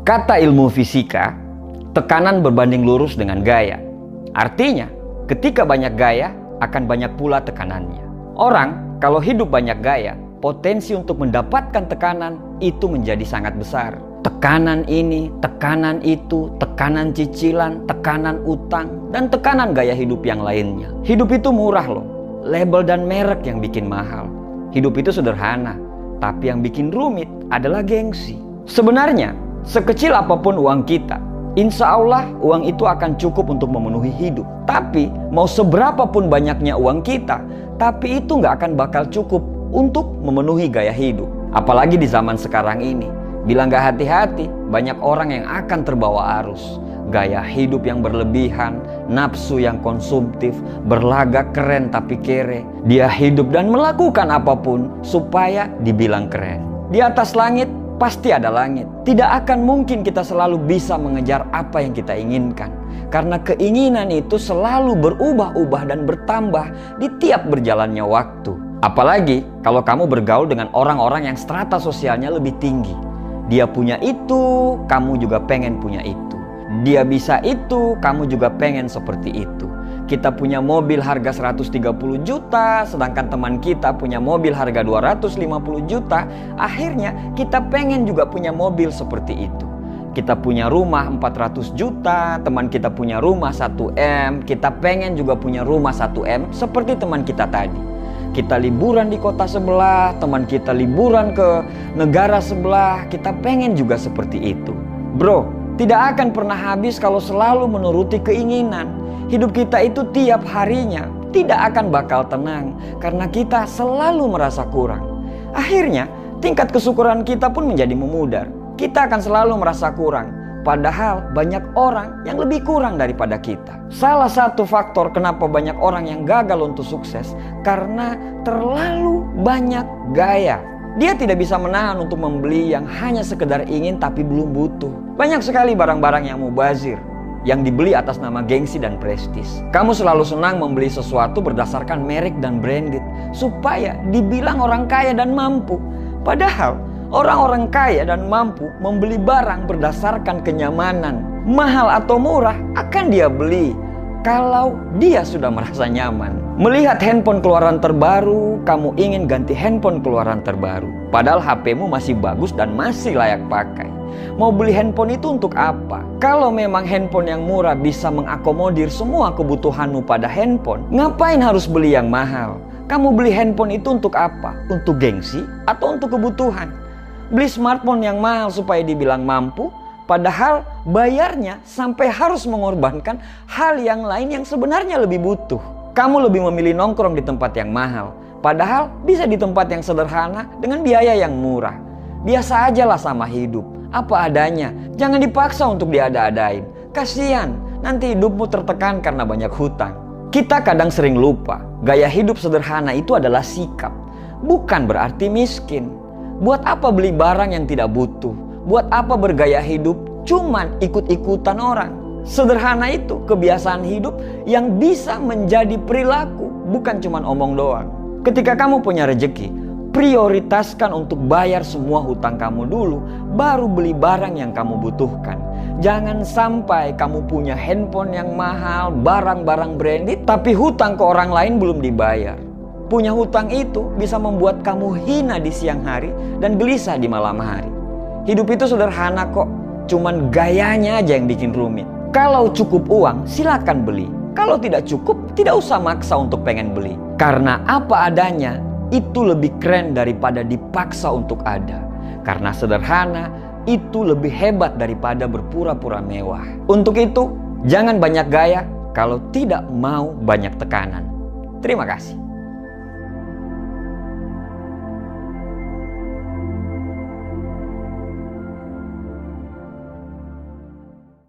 Kata ilmu fisika, tekanan berbanding lurus dengan gaya. Artinya, ketika banyak gaya, akan banyak pula tekanannya. Orang kalau hidup banyak gaya, potensi untuk mendapatkan tekanan itu menjadi sangat besar. Tekanan ini, tekanan itu, tekanan cicilan, tekanan utang, dan tekanan gaya hidup yang lainnya. Hidup itu murah loh, label dan merek yang bikin mahal. Hidup itu sederhana, tapi yang bikin rumit adalah gengsi. Sebenarnya, sekecil apapun uang kita, insya Allah uang itu akan cukup untuk memenuhi hidup. Tapi mau seberapa pun banyaknya uang kita, tapi itu nggak akan bakal cukup untuk memenuhi gaya hidup. Apalagi di zaman sekarang ini, bila nggak hati-hati, banyak orang yang akan terbawa arus. Gaya hidup yang berlebihan, nafsu yang konsumtif, berlagak keren tapi kere. Dia hidup dan melakukan apapun supaya dibilang keren. Di atas langit pasti ada langit. Tidak akan mungkin kita selalu bisa mengejar apa yang kita inginkan. Karena keinginan itu selalu berubah-ubah dan bertambah di tiap berjalannya waktu. Apalagi kalau kamu bergaul dengan orang-orang yang strata sosialnya lebih tinggi. Dia punya itu, kamu juga pengen punya itu. Dia bisa itu, kamu juga pengen seperti itu. Kita punya mobil harga 130 juta, sedangkan teman kita punya mobil harga 250 juta. Akhirnya kita pengen juga punya mobil seperti itu. Kita punya rumah 400 juta, teman kita punya rumah 1M. Kita pengen juga punya rumah 1M seperti teman kita tadi. Kita liburan di kota sebelah, teman kita liburan ke negara sebelah. Kita pengen juga seperti itu. Bro, tidak akan pernah habis kalau selalu menuruti keinginan. Hidup kita itu tiap harinya tidak akan bakal tenang karena kita selalu merasa kurang. Akhirnya tingkat kesyukuran kita pun menjadi memudar. Kita akan selalu merasa kurang, padahal banyak orang yang lebih kurang daripada kita. Salah satu faktor kenapa banyak orang yang gagal untuk sukses karena terlalu banyak gaya. Dia tidak bisa menahan untuk membeli yang hanya sekedar ingin tapi belum butuh. Banyak sekali barang-barang yang mubazir, yang dibeli atas nama gengsi dan prestis. Kamu selalu senang membeli sesuatu berdasarkan merek dan branded, supaya dibilang orang kaya dan mampu. Padahal orang-orang kaya dan mampu membeli barang berdasarkan kenyamanan. Mahal atau murah akan dia beli kalau dia sudah merasa nyaman. Melihat handphone keluaran terbaru, kamu ingin ganti handphone keluaran terbaru. Padahal HP-mu masih bagus dan masih layak pakai. Mau beli handphone itu untuk apa? Kalau memang handphone yang murah bisa mengakomodir semua kebutuhanmu pada handphone, ngapain harus beli yang mahal? Kamu beli handphone itu untuk apa? Untuk gengsi atau untuk kebutuhan? Beli smartphone yang mahal supaya dibilang mampu, padahal bayarnya sampai harus mengorbankan hal yang lain yang sebenarnya lebih butuh. Kamu lebih memilih nongkrong di tempat yang mahal, padahal bisa di tempat yang sederhana dengan biaya yang murah. Biasa ajalah sama hidup, apa adanya. Jangan dipaksa untuk diada-adain. Kasian, nanti hidupmu tertekan karena banyak hutang. Kita kadang sering lupa, gaya hidup sederhana itu adalah sikap, bukan berarti miskin. Buat apa beli barang yang tidak butuh? Buat apa bergaya hidup cuman ikut-ikutan orang? Sederhana itu kebiasaan hidup yang bisa menjadi perilaku, bukan cuman omong doang. Ketika kamu punya rezeki, prioritaskan untuk bayar semua hutang kamu dulu, baru beli barang yang kamu butuhkan. Jangan sampai kamu punya handphone yang mahal, barang-barang branded, tapi hutang ke orang lain belum dibayar. Punya hutang itu bisa membuat kamu hina di siang hari dan gelisah di malam hari. Hidup itu sederhana kok, cuman gayanya aja yang bikin rumit. Kalau cukup uang, silakan beli. Kalau tidak cukup, tidak usah maksa untuk pengen beli. Karena apa adanya, itu lebih keren daripada dipaksa untuk ada. Karena sederhana, itu lebih hebat daripada berpura-pura mewah. Untuk itu, jangan banyak gaya kalau tidak mau banyak tekanan. Terima kasih.